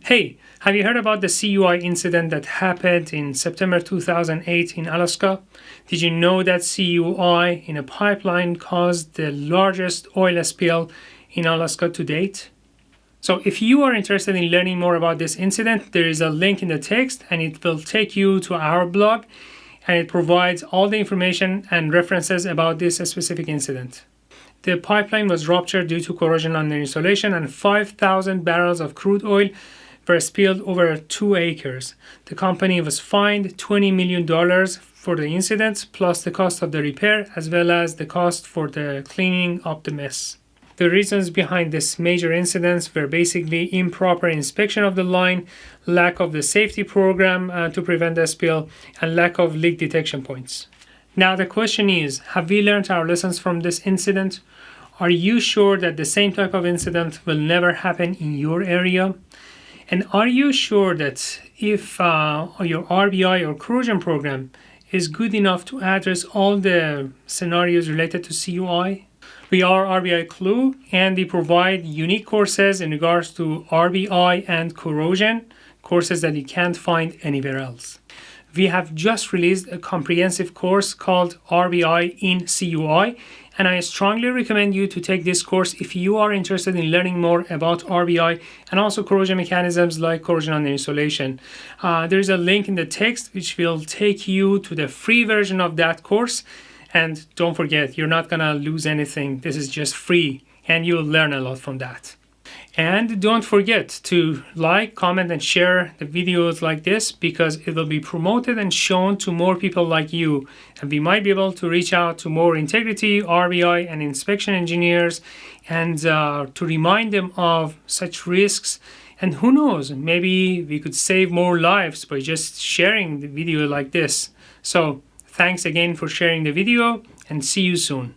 Hey, have you heard about the CUI incident that happened in September 2008 in Alaska? Did you know that CUI in a pipeline caused the largest oil spill in Alaska to date? So if you are interested in learning more about this incident, there is a link in the text and it will take you to our blog, and it provides all the information and references about this specific incident. The pipeline was ruptured due to corrosion under insulation, and 5,000 barrels of crude oil were spilled over 2 acres. The company was fined $20 million for the incident, plus the cost of the repair, as well as the cost for the cleaning up the mess. The reasons behind this major incidents were basically improper inspection of the line, lack of the safety program to prevent the spill, and lack of leak detection points. Now the question is, have we learned our lessons from this incident? Are you sure that the same type of incident will never happen in your area? And are you sure that if your RBI or corrosion program is good enough to address all the scenarios related to CUI? We are RBI CUI, and we provide unique courses in regards to RBI and corrosion, courses that you can't find anywhere else. We have just released a comprehensive course called RBI in CUI, and I strongly recommend you to take this course if you are interested in learning more about RBI and also corrosion mechanisms like corrosion under insulation. There is a link in the text which will take you to the free version of that course. And don't forget, you're not gonna lose anything. This is just free, and you'll learn a lot from that. And don't forget to like, comment, and share the videos like this, because it will be promoted and shown to more people like you. And we might be able to reach out to more integrity, RBI, and inspection engineers, and to remind them of such risks. And who knows, maybe we could save more lives by just sharing the video like this. So thanks again for sharing the video, and see you soon.